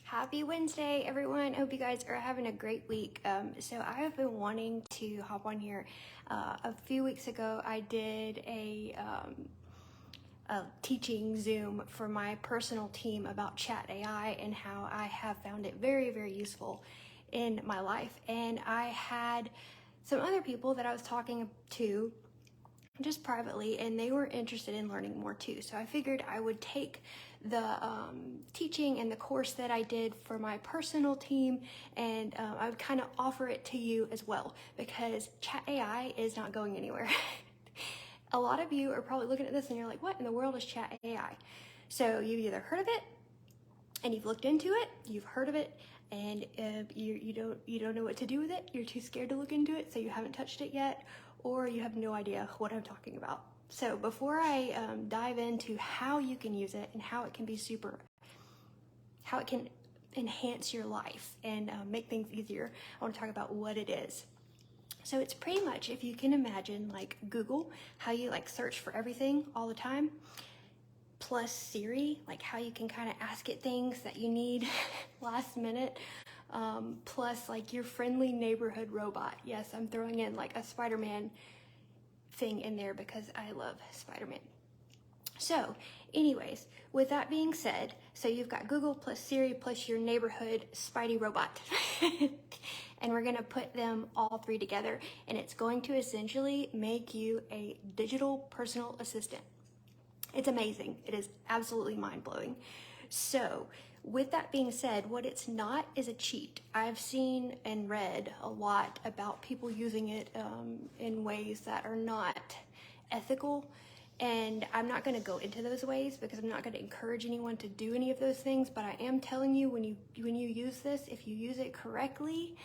Happy Wednesday, everyone. Hope you guys are having a great week. So I have been wanting to hop on here. A few weeks ago, I did a teaching Zoom for my personal team about Chat AI and how I have found it very, very useful in my life. And I had some other people that I was talking to just privately, and they were interested in learning more too. So I figured I would take the teaching and the course that I did for my personal team, and I would kind of offer it to you as well, because Chat AI is not going anywhere. A lot of you are probably looking at this and you're like, what in the world is Chat AI? So you've either heard of it and you've looked into it, you've heard of it, and you don't know what to do with it. You're too scared to look into it, so you haven't touched it yet, or you have no idea what I'm talking about. So before I dive into how you can use it and how it can enhance your life and make things easier, I want to talk about what it is. So it's pretty much, if you can imagine, like Google, how you like search for everything all the time, plus Siri, like how you can kind of ask it things that you need last minute, plus like your friendly neighborhood robot. Yes, I'm throwing in like a Spider-Man thing in there because I love Spider-Man. So anyways, with that being said, so you've got Google plus Siri plus your neighborhood Spidey robot. And we're gonna put them all three together, and it's going to essentially make you a digital personal assistant. It's amazing. It is absolutely mind-blowing. So with that being said, what it's not is a cheat. I've seen and read a lot about people using it in ways that are not ethical. And I'm not going to go into those ways because I'm not going to encourage anyone to do any of those things. But I am telling you, when you use this, if you use it correctly,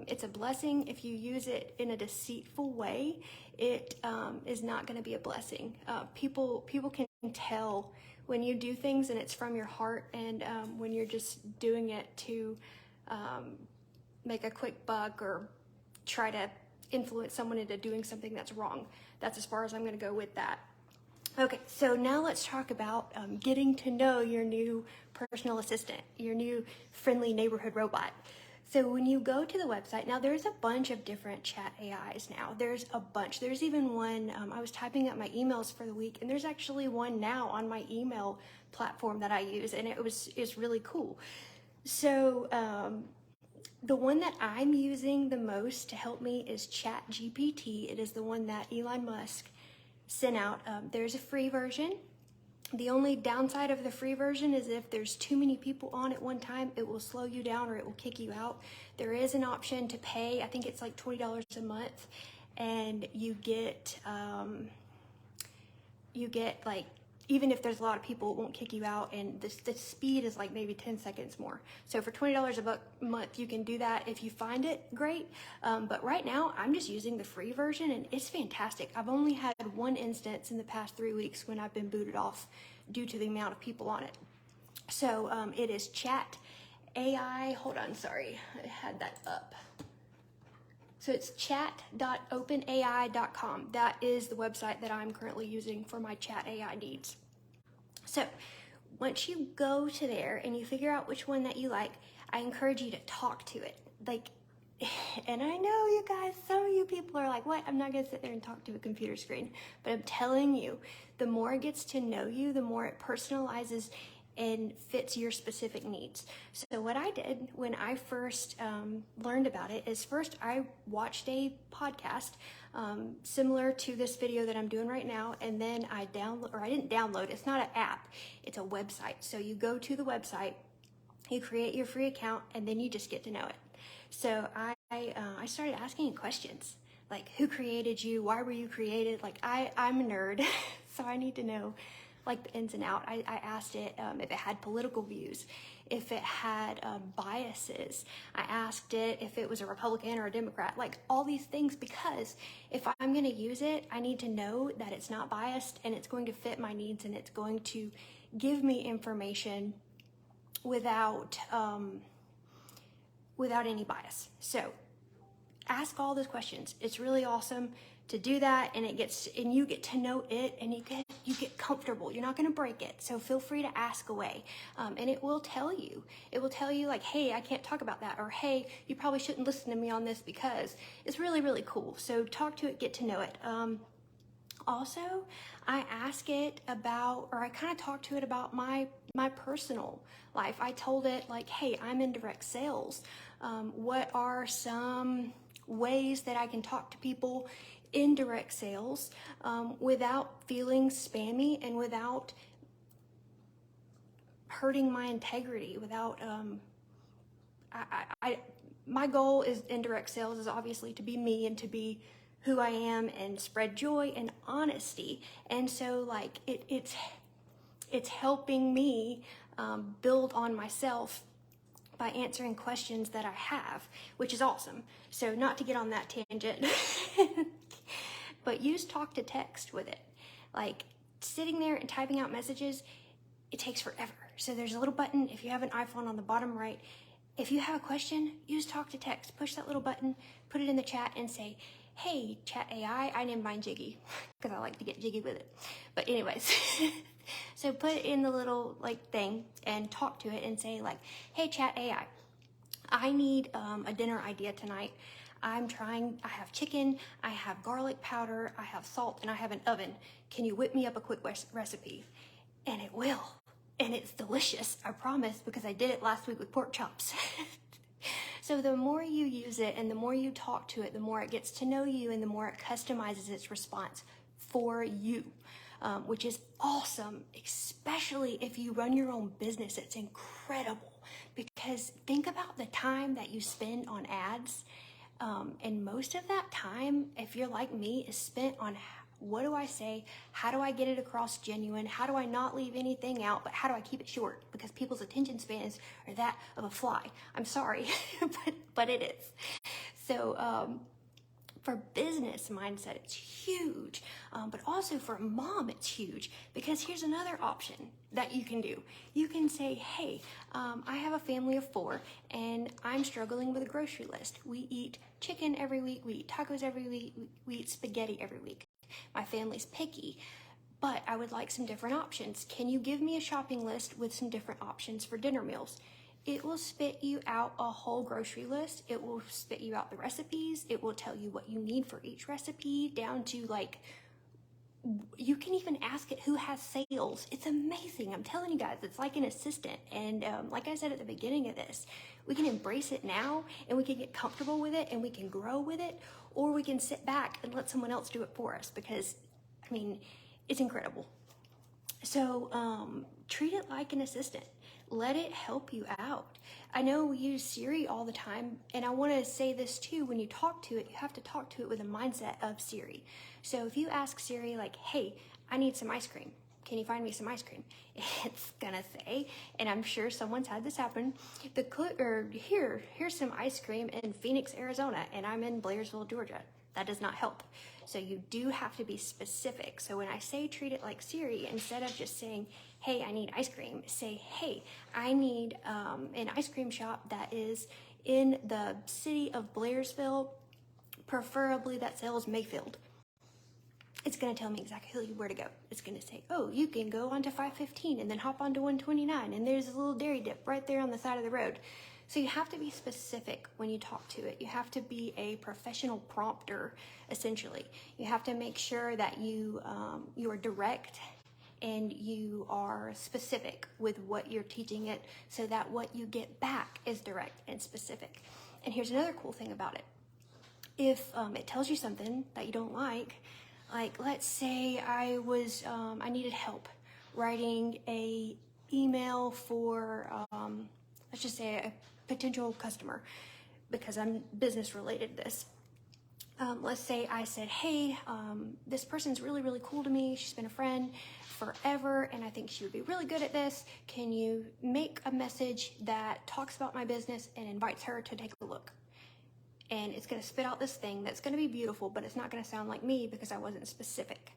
it's a blessing. If you use it in a deceitful way, it is not going to be a blessing. People can tell when you do things and it's from your heart, and when you're just doing it to make a quick buck or try to influence someone into doing something that's wrong. That's as far as I'm going to go with that. Okay, so now let's talk about getting to know your new personal assistant, your new friendly neighborhood robot. So when you go to the website, now there's a bunch of different Chat AIs now. There's a bunch. There's even one, I was typing up my emails for the week, and there's actually one now on my email platform that I use, and it's really cool. So the one that I'm using the most to help me is ChatGPT. It is the one that Elon Musk sent out. There's a free version. The only downside of the free version is if there's too many people on at one time, it will slow you down or it will kick you out. There is an option to pay. I think it's like $20 a month, and you get like, even if there's a lot of people, it won't kick you out, and the speed is like maybe 10 seconds more. So for $20 a month, you can do that if you find it great. But right now, I'm just using the free version, and it's fantastic. I've only had one instance in the past 3 weeks when I've been booted off due to the amount of people on it. So it is Chat AI. Hold on, sorry, I had that up. So it's chat.openai.com. That is the website that I'm currently using for my Chat AI needs. So once you go to there and you figure out which one that you like, I encourage you to talk to it. And I know you guys, some of you people are like, what? I'm not gonna sit there and talk to a computer screen. But I'm telling you, the more it gets to know you, the more it personalizes and fits your specific needs. So what I did when I first learned about it is, first I watched a podcast similar to this video that I'm doing right now, and then I didn't download, it's not an app, it's a website. So you go to the website, you create your free account, and then you just get to know it. So I started asking questions, like, who created you? Why were you created? Like, I'm a nerd, so I need to know like the ins and out. I asked it if it had political views, if it had biases. I asked it if it was a Republican or a Democrat, like all these things, because if I'm going to use it, I need to know that it's not biased and it's going to fit my needs and it's going to give me information without any bias. So ask all those questions. It's really awesome to do that, and you get to know it, and you get comfortable. You're not going to break it, so feel free to ask away, and it will tell you like, hey, I can't talk about that, or hey, you probably shouldn't listen to me on this, because it's really, really cool. So talk to it, get to know it. Also, I ask it about, or I kind of talk to it about my personal life. I told it like, hey, I'm in direct sales. What are some ways that I can talk to people in direct sales without feeling spammy and without hurting my integrity, without my goal is in direct sales is obviously to be me and to be who I am and spread joy and honesty. And so like it's helping me build on myself by answering questions that I have, which is awesome. So not to get on that tangent, but use talk to text with it. Like sitting there and typing out messages, it takes forever. So there's a little button, if you have an iPhone, on the bottom right. If you have a question, use talk to text. Push that little button, put it in the chat and say, hey, chat AI, I named mine Jiggy, because I like to get jiggy with it. But anyways, so put it in the little like thing and talk to it and say like, hey, chat AI, I need a dinner idea tonight. I have chicken, I have garlic powder, I have salt, and I have an oven. Can you whip me up a quick recipe? And it will. And it's delicious, I promise, because I did it last week with pork chops. So the more you use it and the more you talk to it, the more it gets to know you and the more it customizes its response for you, which is awesome, especially if you run your own business. It's incredible, because think about the time that you spend on ads. And most of that time, if you're like me, is spent on what do I say? How do I get it across genuine? How do I not leave anything out? But how do I keep it short? Because people's attention spans are that of a fly. I'm sorry, but it is. So for business mindset, it's huge. But also for a mom, it's huge. Because here's another option that you can do. You can say, hey, I have a family of 4 and I'm struggling with a grocery list. We eat chicken every week. We eat tacos every week. We eat spaghetti every week. My family's picky, but I would like some different options. Can you give me a shopping list with some different options for dinner meals? It will spit you out a whole grocery list. It will spit you out the recipes. It will tell you what you need for each recipe, down to like, you can even ask it who has sales. It's amazing. I'm telling you guys, it's like an assistant. And like I said at the beginning of this, we can embrace it now and we can get comfortable with it and we can grow with it, or we can sit back and let someone else do it for us, because I mean, it's incredible. So treat it like an assistant. Let it help you out. I know we use Siri all the time, and I want to say this too, when you talk to it, you have to talk to it with a mindset of Siri. So if you ask Siri like, hey, I need some ice cream. Can you find me some ice cream? It's gonna say, and I'm sure someone's had this happen, here's some ice cream in Phoenix, Arizona, and I'm in Blairsville, Georgia. That does not help. So you do have to be specific. So when I say treat it like Siri, instead of just saying, hey, I need ice cream, say, hey, I need an ice cream shop that is in the city of Blairsville, preferably that sells Mayfield. It's going to tell me exactly where to go. It's going to say, oh, you can go onto 515 and then hop onto 129, and there's a little dairy dip right there on the side of the road. So you have to be specific when you talk to it. You have to be a professional prompter, essentially. You have to make sure that you are direct and you are specific with what you're teaching it, so that what you get back is direct and specific. And here's another cool thing about it. If it tells you something that you don't like let's say I needed help writing a email for, let's just say a potential customer, because I'm business related to this. Let's say I said, hey, this person's really, really cool to me. She's been a friend forever, and I think she would be really good at this. Can you make a message that talks about my business and invites her to take a look? and it's going to spit out this thing that's going to be beautiful, but it's not going to sound like me because I wasn't specific.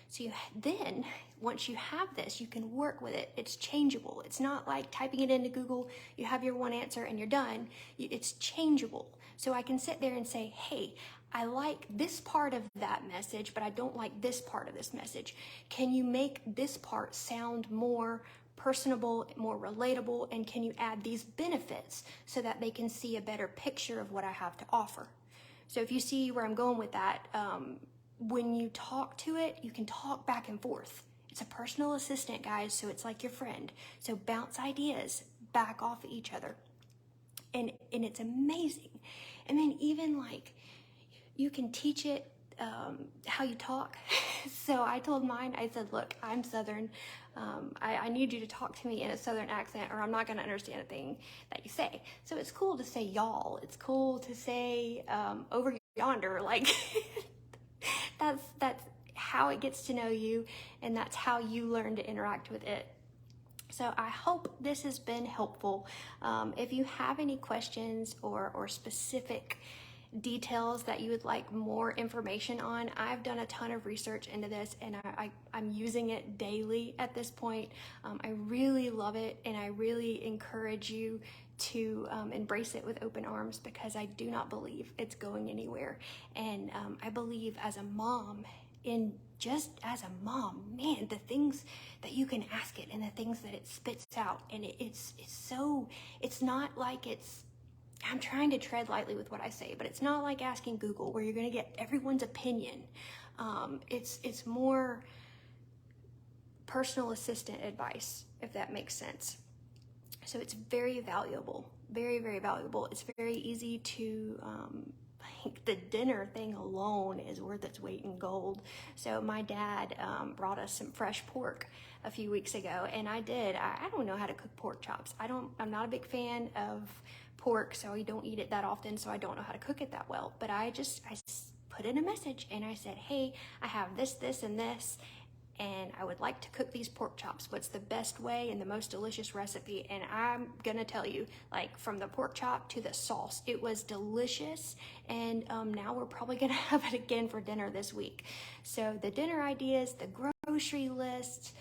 So then, once you have this, you can work with it. It's changeable. It's not like typing it into Google, you have your one answer and you're done. It's changeable. So I can sit there and say, hey, I like this part of that message, but I don't like this part of this message. Can you make this part sound more personable, more relatable, and can you add these benefits so that they can see a better picture of what I have to offer? So if you see where I'm going with that, when you talk to it, you can talk back and forth. It's a personal assistant, guys, so it's like your friend. So bounce ideas back off of each other. And it's amazing. And then even like, you can teach it how you talk. So I told mine, I said, look, I'm Southern. I need you to talk to me in a Southern accent or I'm not going to understand a thing that you say. So it's cool to say y'all. It's cool to say over yonder. Like that's how it gets to know you, and that's how you learn to interact with it. So I hope this has been helpful. If you have any questions or specific details that you would like more information on, I've done a ton of research into this, and I'm using it daily at this point. I really love it, and I really encourage you to embrace it with open arms, because I do not believe it's going anywhere. And I believe as a mom, man, the things that you can ask it and the things that it spits out, and it's not like I'm trying to tread lightly with what I say, but it's not like asking Google where you're going to get everyone's opinion. It's more personal assistant advice, if that makes sense. So it's very valuable, very, very valuable. It's very easy to, the dinner thing alone is worth its weight in gold. So my dad brought us some fresh pork a few weeks ago, and I don't know how to cook pork chops. I'm not a big fan of pork, so I don't eat it that often, so I don't know how to cook it that well. But I put in a message and I said, hey, I have this, this, and this, and I would like to cook these pork chops. What's the best way and the most delicious recipe? And I'm gonna tell you, like, from the pork chop to the sauce, it was delicious. And now we're probably gonna have it again for dinner this week. So the dinner ideas, the grocery list,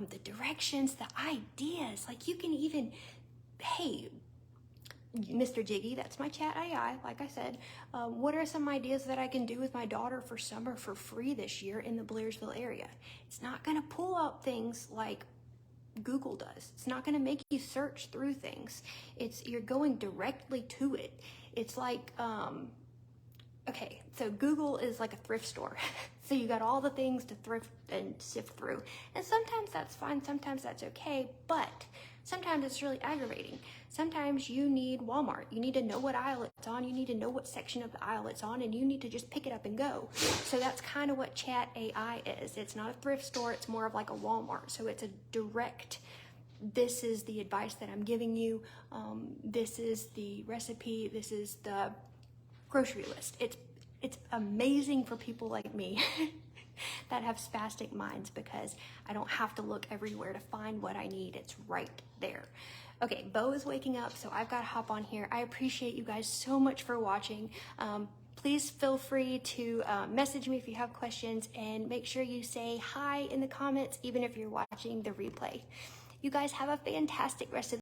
the directions, the ideas, like you can even, hey, Mr. Jiggy, that's my chat AI, like I said, what are some ideas that I can do with my daughter for summer for free this year in the Blairsville area? It's not gonna pull up things like Google does. It's not gonna make you search through things. You're going directly to it. It's like, okay, so Google is like a thrift store. So you got all the things to thrift and sift through. And sometimes that's fine, sometimes that's okay, but sometimes it's really aggravating. Sometimes you need Walmart. You need to know what aisle it's on. You need to know what section of the aisle it's on, and you need to just pick it up and go. So that's kind of what Chat AI is. It's not a thrift store. It's more of like a Walmart. So it's a direct, this is the advice that I'm giving you. This is the recipe. This is the grocery list. It's amazing for people like me that have spastic minds, because I don't have to look everywhere to find what I need. It's right there. Okay, Bo is waking up, so I've got to hop on here. I appreciate you guys so much for watching. Please feel free to message me if you have questions, and make sure you say hi in the comments, even if you're watching the replay. You guys have a fantastic rest of the